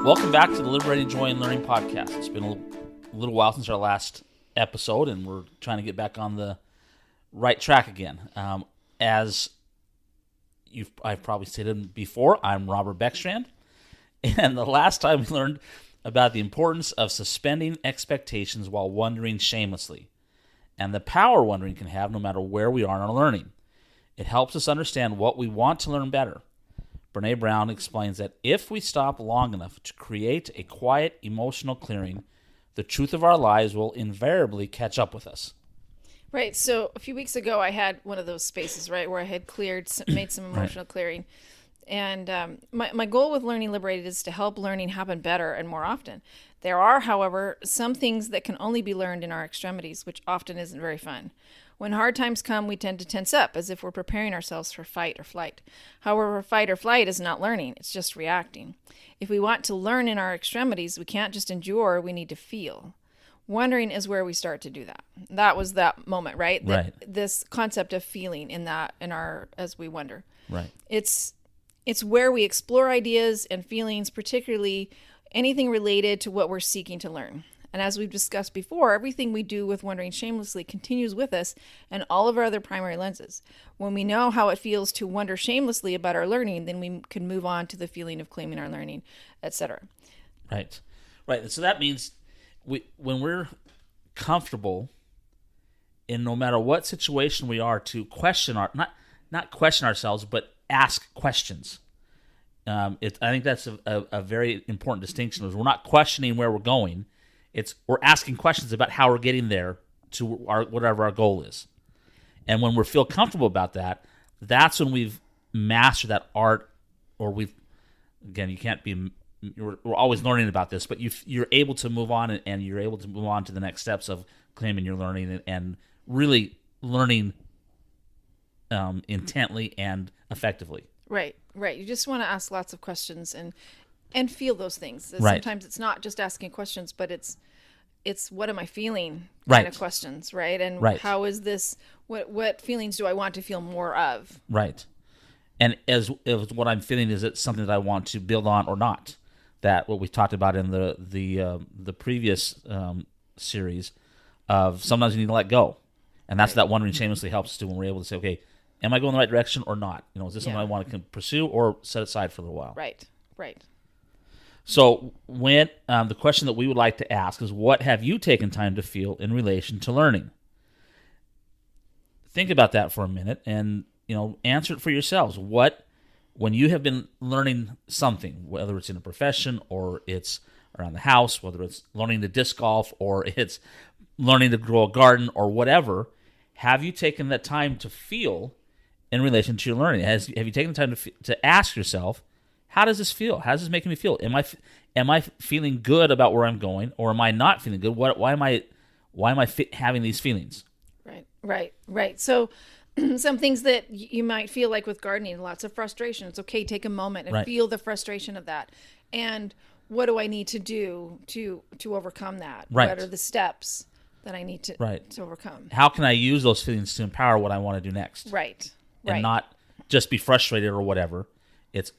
Welcome back to the Liberating Joy and Learning podcast. It's been a little while since our last episode, and we're trying to get back on the right track again. As I've probably stated before, I'm Robert Beckstrand, and the last time we learned about the importance of suspending expectations while wondering shamelessly, and the power wondering can have no matter where we are in our learning. It helps us understand what we want to learn better. Brene Brown explains that if we stop long enough to create a quiet emotional clearing, the truth of our lives will invariably catch up with us. Right. So a few weeks ago, I had one of those spaces, right, where I had made some emotional clearing. And my goal with Learning Liberated is to help learning happen better and more often. There are, however, some things that can only be learned in our extremities, which often isn't very fun. When hard times come, we tend to tense up as if we're preparing ourselves for fight or flight. However, fight or flight is not learning, it's just reacting. If we want to learn in our extremities, we can't just endure, we need to feel. Wondering is where we start to do that. That was that moment, right? Right. This concept of feeling as we wonder. Right. It's where we explore ideas and feelings, particularly anything related to what we're seeking to learn. And as we've discussed before, everything we do with wondering shamelessly continues with us and all of our other primary lenses. When we know how it feels to wonder shamelessly about our learning, then we can move on to the feeling of claiming our learning, etc. Right. Right. So that means when we're comfortable in no matter what situation we are to question not question ourselves, but ask questions. I think that's a very important distinction. Is we're not questioning where we're going. We're asking questions about how we're getting there to whatever our goal is. And when we feel comfortable about that, that's when we've mastered that art, or we're always learning about this, but you're able to move on, and you're able to move on to the next steps of claiming your learning and really learning intently and effectively. Right. You just want to ask lots of questions and feel those things. Right. Sometimes it's not just asking questions, but it's what am I feeling right. kind of questions, right? And right. how is this, what feelings do I want to feel more of? Right. And as what I'm feeling, is it something that I want to build on or not? That what we talked about in the previous series of sometimes you need to let go. And that's what that wondering shamelessly helps us do when we're able to say, okay, am I going the right direction or not? Is this something I want to pursue or set aside for a little while? Right. So when the question that we would like to ask is, what have you taken time to feel in relation to learning? Think about that for a minute and, answer it for yourselves. When you have been learning something, whether it's in a profession or it's around the house, whether it's learning to disc golf or it's learning to grow a garden or whatever, have you taken that time to feel in relation to your learning? Have you taken the time to ask yourself, how does this feel? How does this make me feel? Am I feeling good about where I'm going, or am I not feeling good? Why am I having these feelings? Right. So some things that you might feel like with gardening, lots of frustration. It's okay, take a moment and feel the frustration of that. And what do I need to do to overcome that? Right. What are the steps that I need to overcome? How can I use those feelings to empower what I want to do next? Right. And not just be frustrated or whatever. It's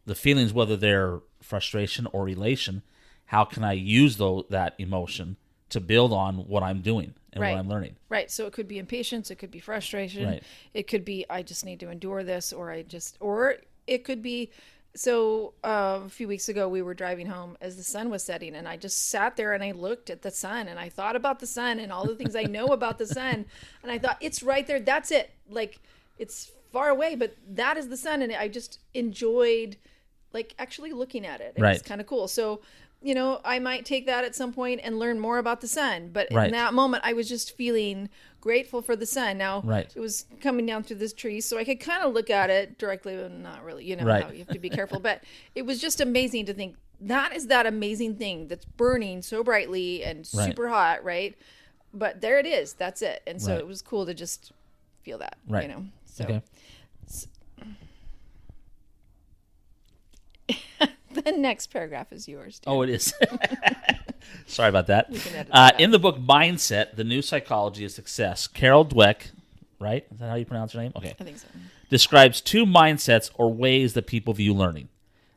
the feelings, whether they're frustration or elation. How can I use that emotion to build on what I'm doing and what I'm learning? Right. So it could be impatience. It could be frustration. Right. It could be I just need to endure this, or it could be. So a few weeks ago, we were driving home as the sun was setting, and I just sat there and I looked at the sun, and I thought about the sun and all the things I know about the sun, and I thought, it's right there. That's it. Like, it's far away, but that is the sun, and I just enjoyed actually looking at it. It was kind of cool. So, I might take that at some point and learn more about the sun. But in that moment, I was just feeling grateful for the sun. Now, it was coming down through this tree, so I could kind of look at it directly, but not really. How you have to be careful. But it was just amazing to think, that is that amazing thing that's burning so brightly and super hot, right? But there it is. That's it. And so it was cool to just feel that, So. Okay. The next paragraph is yours, too. Oh, it is. Sorry about that. We can edit that In the book Mindset, The New Psychology of Success, Carol Dweck, right? Is that how you pronounce her name? Okay. I think so. Describes two mindsets or ways that people view learning.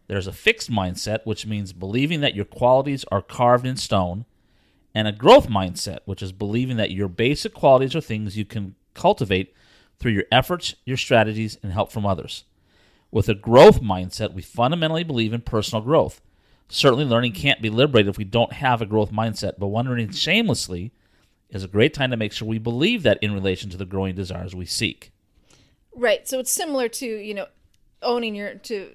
There's a fixed mindset, which means believing that your qualities are carved in stone, and a growth mindset, which is believing that your basic qualities are things you can cultivate through your efforts, your strategies, and help from others. With a growth mindset, we fundamentally believe in personal growth. Certainly, learning can't be liberated if we don't have a growth mindset, but wondering shamelessly is a great time to make sure we believe that in relation to the growing desires we seek. Right. So it's similar to, owning to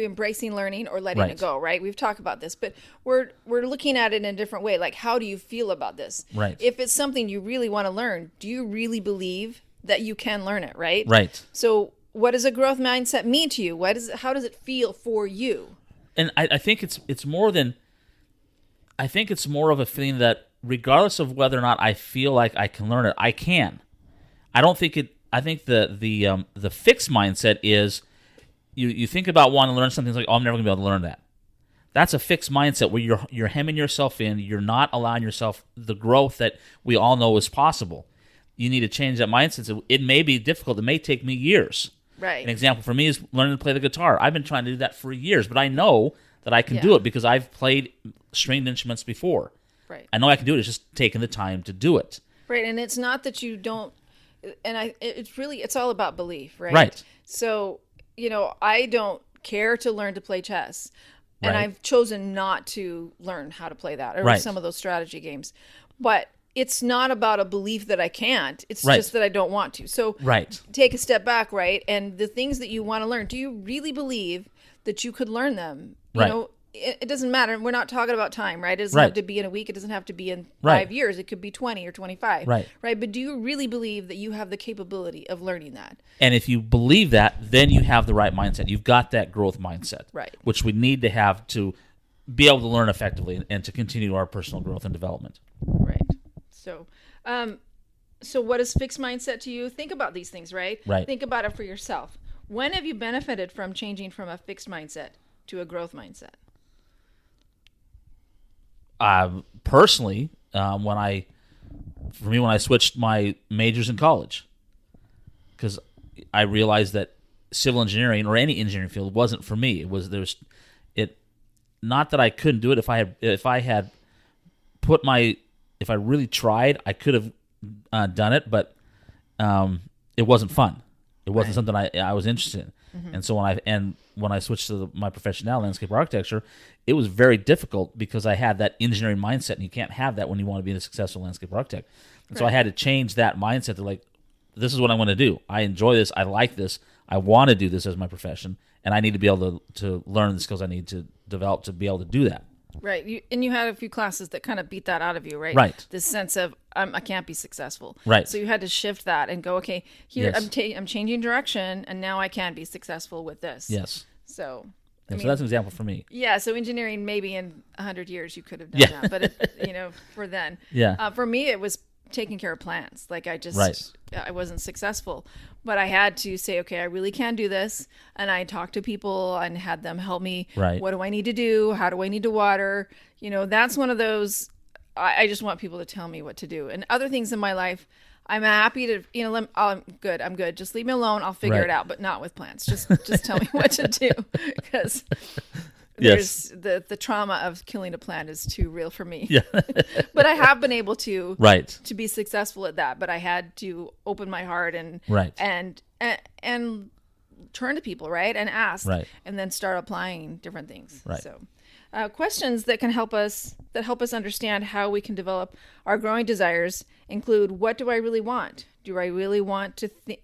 embracing learning or letting Right. it go, right? We've talked about this, but we're looking at it in a different way. Like, how do you feel about this? Right. If it's something you really want to learn, do you really believe that you can learn it, right? Right. So what does a growth mindset mean to you? How does it feel for you? And I think it's more than. I think it's more of a feeling that regardless of whether or not I feel like I can learn it, I can. I don't think it. I think the fixed mindset is you think about wanting to learn something, it's like, oh, I'm never gonna be able to learn that. That's a fixed mindset where you're hemming yourself in. You're not allowing yourself the growth that we all know is possible. You need to change that mindset. So it may be difficult. It may take me years. Right. An example for me is learning to play the guitar. I've been trying to do that for years, but I know that I can do Yeah. it because I've played stringed instruments before. Right. I know I can do it. It's just taking the time to do it. Right. And it's not that you don't, and it's all about belief, right? Right. So, I don't care to learn to play chess. And Right. I've chosen not to learn how to play that or Right. some of those strategy games. But it's not about a belief that I can't. It's Right. just that I don't want to. So Right. take a step back, right? And the things that you want to learn, do you really believe that you could learn them? Right. It doesn't matter. We're not talking about time, right? It doesn't Right. have to be in a week. It doesn't have to be in Right. 5 years. It could be 20 or 25. Right. Right. But do you really believe that you have the capability of learning that? And if you believe that, then you have the right mindset. You've got that growth mindset, Right. which we need to have to be able to learn effectively and to continue our personal growth and development. Right. So what is fixed mindset to you? Think about these things, right? Right. Think about it for yourself. When have you benefited from changing from a fixed mindset to a growth mindset? Personally, when I switched my majors in college, because I realized that civil engineering or any engineering field wasn't for me. Not that I couldn't do it. If I really tried, I could have done it, but it wasn't fun. It wasn't something I was interested in. Mm-hmm. And so when I switched to my profession now, landscape architecture, it was very difficult because I had that engineering mindset, and you can't have that when you want to be a successful landscape architect. And so I had to change that mindset to like, this is what I want to do. I enjoy this. I like this. I want to do this as my profession, and I need to be able to learn the skills I need to develop to be able to do that. Right. You had a few classes that kind of beat that out of you, right? Right. This sense of I can't be successful. Right. So you had to shift that and go, okay, here Yes. I'm changing direction, and now I can be successful with this. Yes. So So that's an example for me. yeah, so engineering, maybe in 100 years you could have done Yeah. that, but for then. Yeah. For me, it was taking care of plants. Like Right. I wasn't successful, but I had to say, okay, I really can do this. And I talked to people and had them help me. Right. What do I need to do? How do I need to water? That's one of those, I just want people to tell me what to do. And other things in my life, I'm happy to, I'm good. Just leave me alone. I'll figure Right. it out, but not with plants. Just tell me what to do, because Yes. there's the trauma of killing a plant is too real for me. Yeah. But I have been able to Right. to be successful at that. But I had to open my heart and Right. and turn to people, right, and ask, Right. and then start applying different things. Right. So, questions that can help us understand how we can develop our growing desires include: what do I really want? Do I really want to think?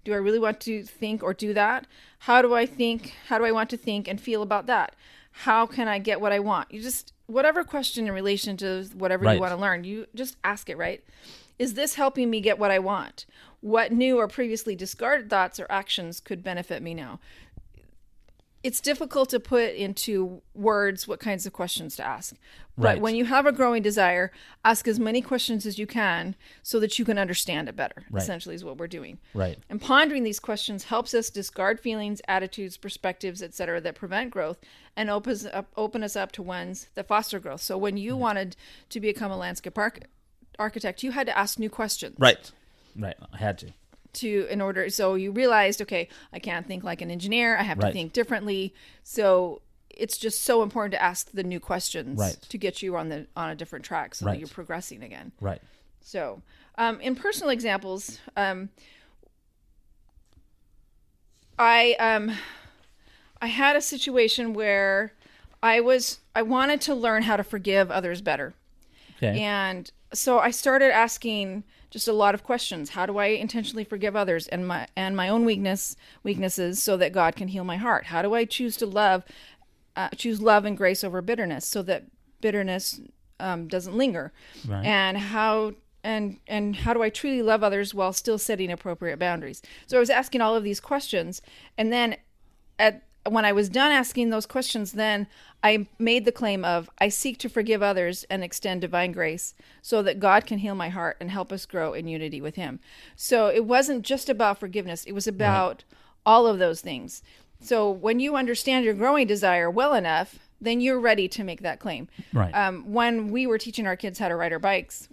Do I really want to think or do that? How do I think? How do I want to think and feel about that? How can I get what I want? You just, whatever question in relation to whatever Right. you want to learn, you just ask it, right? Is this helping me get what I want? What new or previously discarded thoughts or actions could benefit me now? it's difficult to put into words what kinds of questions to ask. But Right. when you have a growing desire, ask as many questions as you can so that you can understand it better, Right. essentially is what we're doing. Right. And pondering these questions helps us discard feelings, attitudes, perspectives, etc., that prevent growth and open us up to ones that foster growth. So when you wanted to become a landscape architect, you had to ask new questions. Right. Right. I had to. So you realized, okay, I can't think like an engineer. I have to Right. think differently. So it's just so important to ask the new questions Right. to get you on a different track so Right. that you're progressing again. Right. So, in personal examples, I had a situation where I wanted to learn how to forgive others better. Okay. And so I started asking just a lot of questions. How do I intentionally forgive others and my own weaknesses so that God can heal my heart? How do I choose love and grace over bitterness so that bitterness doesn't linger? Right. And how do I truly love others while still setting appropriate boundaries? So I was asking all of these questions, and then when I was done asking those questions, then I made the claim of, I seek to forgive others and extend divine grace so that God can heal my heart and help us grow in unity with him. So it wasn't just about forgiveness. It was about all of those things. So when you understand your growing desire well enough, then you're ready to make that claim. Right. When we were teaching our kids how to ride our bikes,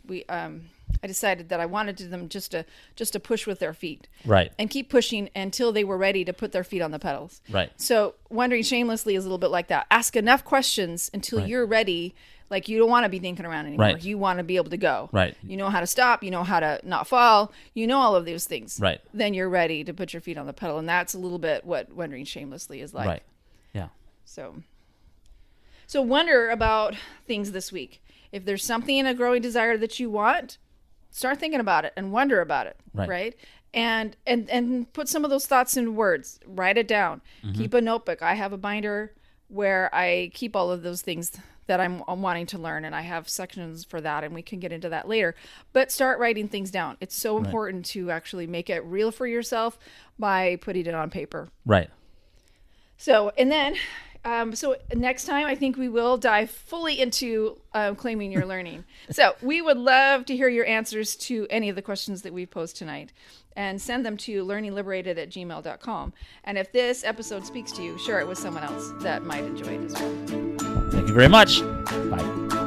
I decided that I wanted them just to push with their feet. Right. And keep pushing until they were ready to put their feet on the pedals. Right. So wondering shamelessly is a little bit like that. Ask enough questions until Right. you're ready. Like, you don't want to be thinking around anymore. Right. You want to be able to go. Right. You know how to stop. You know how to not fall. You know all of those things. Right. Then you're ready to put your feet on the pedal. And that's a little bit what wondering shamelessly is like. Right. Yeah. So wonder about things this week. If there's something in a growing desire that you want, start thinking about it and wonder about it. Right. And put some of those thoughts in words. Write it down. Mm-hmm. Keep a notebook. I have a binder where I keep all of those things that I'm wanting to learn, and I have sections for that, and we can get into that later. But start writing things down. It's so important to actually make it real for yourself by putting it on paper. Right. So, and then, so next time I think we will dive fully into claiming your learning. So we would love to hear your answers to any of the questions that we've posed tonight, and send them to learningliberated@gmail.com. And if this episode speaks to you, share it with someone else that might enjoy it as well. Thank you very much. Bye.